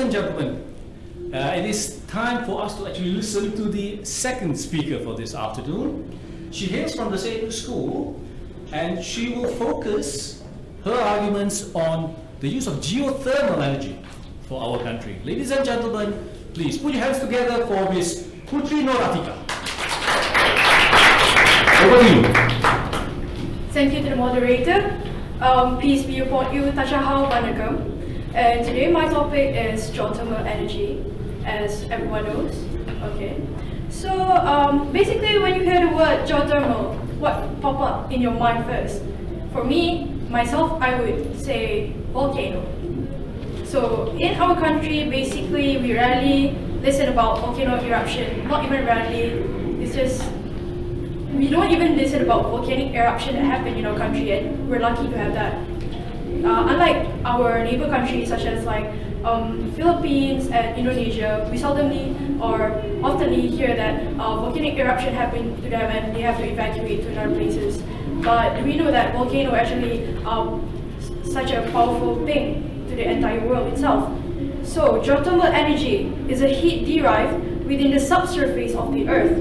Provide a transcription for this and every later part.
and gentlemen, it is time for us to actually listen to the second speaker for this afternoon. She hails from the same school, and she will focus her arguments on the use of geothermal energy for our country. Ladies and gentlemen, please put your hands together for Ms. Putri Noratika. Over to you. Thank you to the moderator. Peace be upon you, Tachahau Banagam. And today my topic is geothermal energy, as everyone knows. Okay. So basically, when you hear the word geothermal, what pop up in your mind first? For me, myself, I would say volcano. So in our country, basically, we rarely listen about volcano eruption. Not even rarely. It's just we don't even listen about volcanic eruption that happened in our country, and we're lucky to have that. Unlike our neighbor countries such as like Philippines and Indonesia, we seldomly or oftenly hear that volcanic eruption happened to them and they have to evacuate to other places. But do we know that volcano actually such a powerful thing to the entire world itself? So geothermal energy is a heat derived within the subsurface of the earth.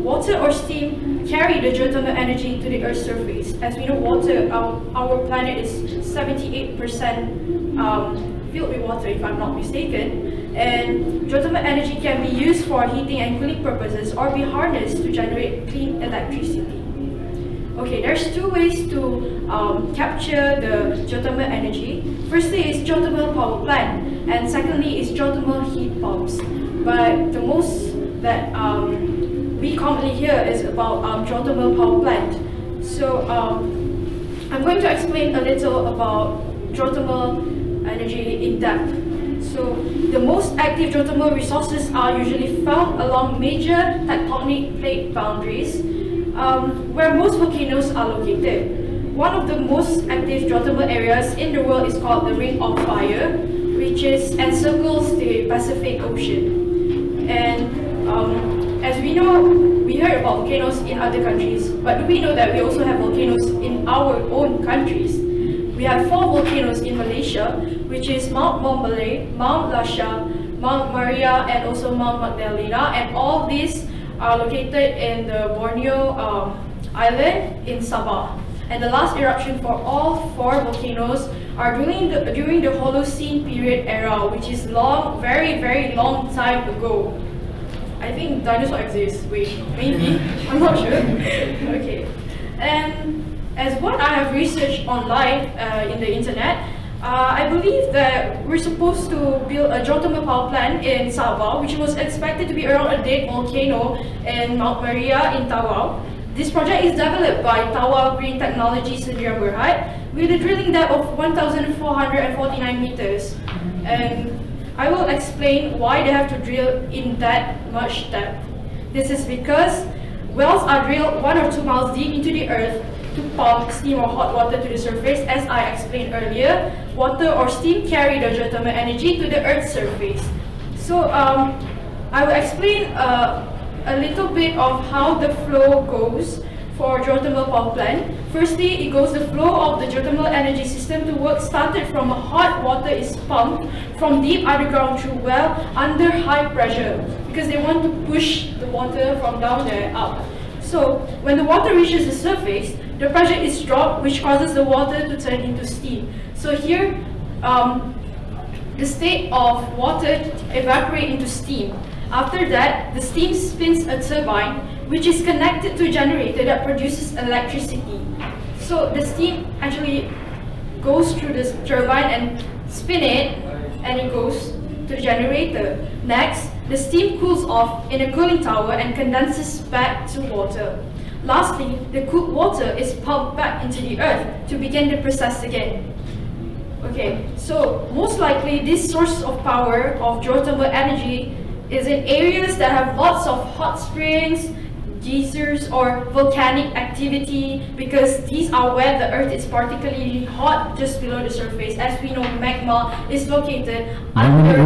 Water or steam carry the geothermal energy to the Earth's surface. As we know, water, our planet is 78% filled with water, if I'm not mistaken. And geothermal energy can be used for heating and cooling purposes or be harnessed to generate clean electricity. Okay, there's two ways to capture the geothermal energy. Firstly is geothermal power plant, and secondly is geothermal heat pumps. But the most that we commonly hear is about geothermal power plant. So I'm going to explain a little about geothermal energy in depth. So the most active geothermal resources are usually found along major tectonic plate boundaries, where most volcanoes are located. One of the most active geothermal areas in the world is called the Ring of Fire, which encircles the Pacific Ocean. And as we know, we heard about volcanoes in other countries, but do we know that we also have volcanoes in our own countries? We have 4 volcanoes in Malaysia, which is Mount Mombalay, Mount Lasha, Mount Maria, and also Mount Magdalena, and all these are located in the Borneo island in Sabah. And the last eruption for all 4 volcanoes are during the Holocene period era, which is long, very, very long time ago. I think dinosaurs exist. Wait, maybe? I'm not sure. Okay. And as what I have researched online in the internet, I believe that we're supposed to build a geothermal power plant in Sabah, which was expected to be around a dead volcano in Mount Maria in Tawau. This project is developed by Tawau Green Technology Sdn Bhd with a drilling depth of 1,449 meters. And I will explain why they have to drill in that much depth. This is because wells are drilled 1 or 2 miles deep into the earth to pump steam or hot water to the surface. As I explained earlier, water or steam carry the geothermal energy to the earth's surface. So I will explain a little bit of how the flow goes for geothermal power plant. Firstly, it goes the flow of the geothermal energy system to work started from hot water is pumped from deep underground through well under high pressure, because they want to push the water from down there up. So when the water reaches the surface, the pressure is dropped, which causes the water to turn into steam. So here, the state of water evaporate into steam. After that, the steam spins a turbine, which is connected to a generator that produces electricity. So the steam actually goes through this turbine and spin it, and it goes to the generator. Next, the steam cools off in a cooling tower and condenses back to water. Lastly, the cooled water is pumped back into the earth to begin the process again. Okay, so most likely this source of power of geothermal energy is in areas that have lots of hot springs, geysers, or volcanic activity, because these are where the earth is particularly hot just below the surface. As we know, magma is located under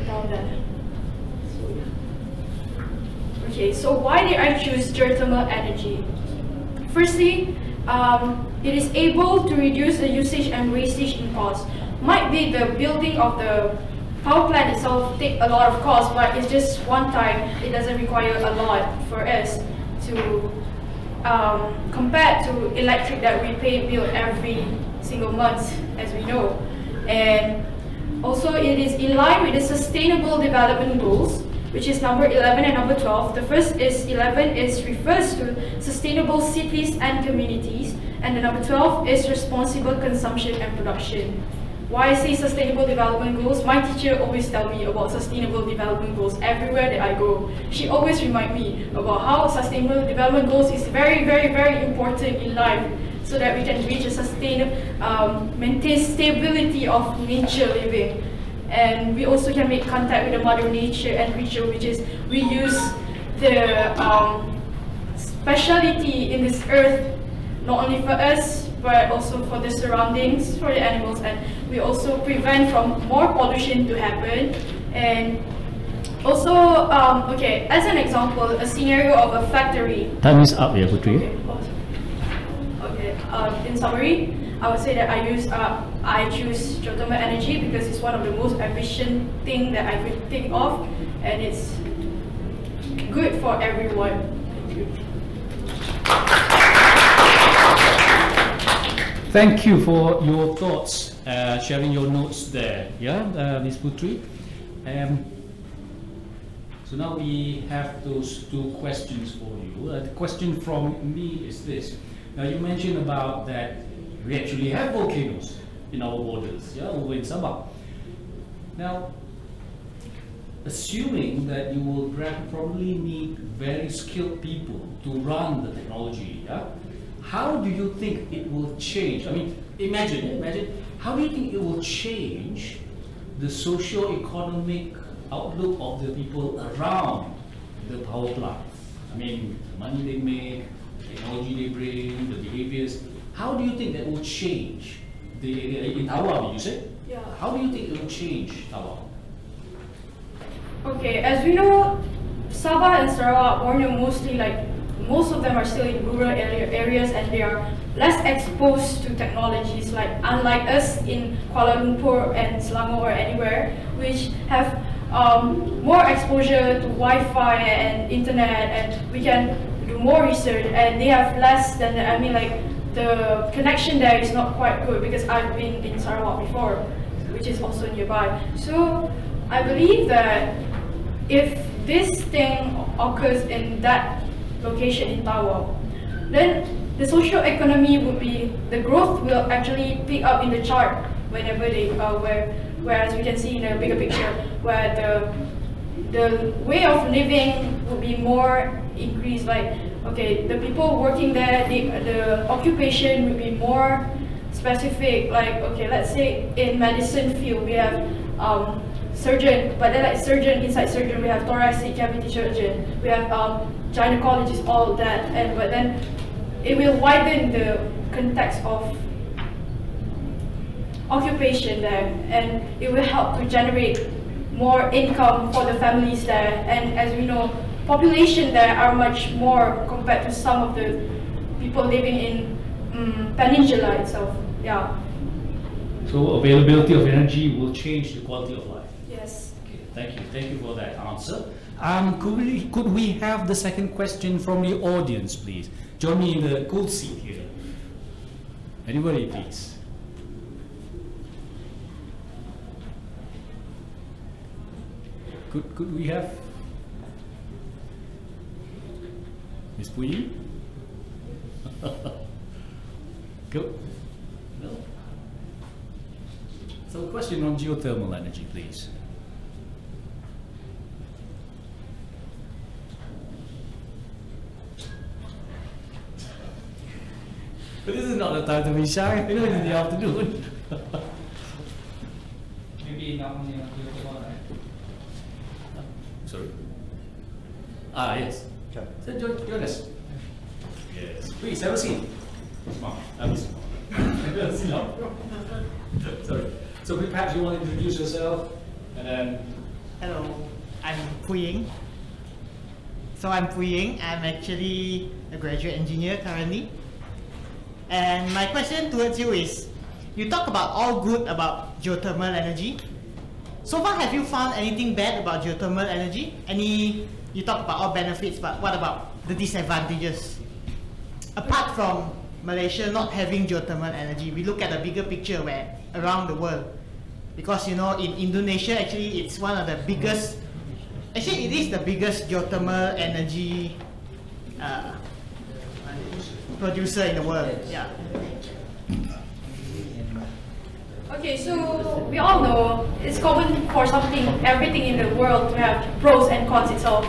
down there. Okay, so why did I choose geothermal energy? Firstly, it is able to reduce the usage and wastage in cost. Might be the building of the power plant itself take a lot of cost, but it's just one time. It doesn't require a lot for us to compare to electric that we pay bill every single month, as we know. And also it is in line with the Sustainable Development Goals, which is number 11 and number 12. The first is 11 refers to sustainable cities and communities, and the number 12 is responsible consumption and production. Why I say Sustainable Development Goals? My teacher always tell me about Sustainable Development Goals everywhere that I go. She always remind me about how Sustainable Development Goals is very, very, very important in life, so that we can reach a sustainable, maintain stability of nature living. And we also can make contact with the Mother Nature and ritual, which is we use the speciality in this earth, not only for us, but also for the surroundings, for the animals, and we also prevent from more pollution to happen. And also, okay, as an example, a scenario of a factory. Time is up, yeah, Putri. Okay, in summary, I would say that I choose geothermal energy because it's one of the most efficient thing that I could think of, and it's good for everyone. Thank you for your thoughts, sharing your notes there, yeah, Ms. Putri. So now we have those two questions for you. The question from me is this. Now you mentioned about that we actually have volcanoes in our borders, yeah, over in Sabah. Now, assuming that you will probably need very skilled people to run the technology, yeah, how do you think it will change? I mean, imagine, how do you think it will change the socio-economic outlook of the people around the power plant? I mean, the money they make, technology they bring, the behaviors. How do you think that will change the area in Tawau, you said? Yeah. How do you think it will change Tawau? Okay, as we know, Sabah and Sarawak, Borneo mostly, like, most of them are still in rural areas, and they are less exposed to technologies, like unlike us in Kuala Lumpur and Selangor or anywhere, which have more exposure to Wi-Fi and internet, and we can do more research, and they have less than, I mean, like, the connection there is not quite good, because I've been in Sarawak before, which is also nearby. So I believe that if this thing occurs in that location in Tawau, then the social economy would be, the growth will actually pick up in the chart whenever they whereas we can see in a bigger picture where the way of living would be more increased. Like, okay, the people working there, the occupation would be more specific. Like, okay, let's say in medicine field we have surgeon, but then like surgeon inside surgeon we have thoracic cavity surgeon, we have gynecologist, all that, and but then it will widen the context of occupation there, and it will help to generate more income for the families there. And as we know, population there are much more compared to some of the people living in peninsula itself. Yeah. So availability of energy will change the quality of life. Yes. Okay, thank you for that answer. Could we have the second question from the audience, please? Join me in the cool seat here. Anybody, please? Could we have Ms. Puyi? Go. No. So a question on geothermal energy, please. But this is not the time to be shy, you know, it's in the afternoon. Maybe not only on geothermal, right? Sorry? Ah, yes. Sure. So join us. Yes. Please, have a seat. Smart. Have a seat. Sorry. So perhaps you want to introduce yourself, and then... Hello, I'm Puying. So I'm Puying. I'm actually a graduate engineer currently. And my question towards you is, you talk about all good about geothermal energy, So far, have you found anything bad about geothermal energy? You talk about all benefits, but what about the disadvantages? Apart from Malaysia not having geothermal energy, we look at the bigger picture where around the world. Because in Indonesia, actually it's one of the biggest, actually it is the biggest geothermal energy producer in the world. Yeah. Okay, so we all know it's common for everything in the world to have pros and cons itself,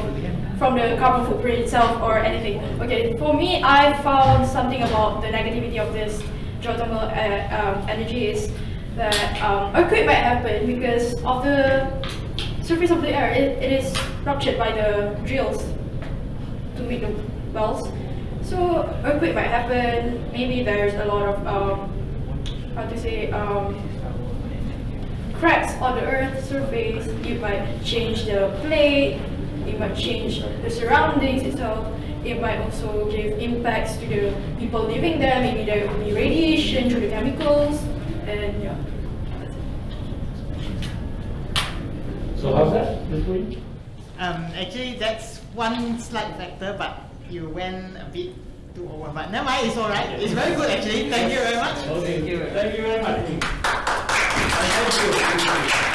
from the carbon footprint itself or anything. Okay, for me, I found something about the negativity of this geothermal energy is that earthquake might happen because of the surface of the air. It is ruptured by the drills to make the wells. So earthquake might happen. Maybe there's a lot of cracks on the earth's surface. You might change the plate. It might change the surroundings itself. It might also give impacts to the people living there. Maybe there will be radiation through the chemicals, and yeah. So how's that? Actually, that's one slight factor, but you went a bit too over. But never mind, it's alright. It's very good actually. Thank you very much. Okay, thank you very much. Thank you.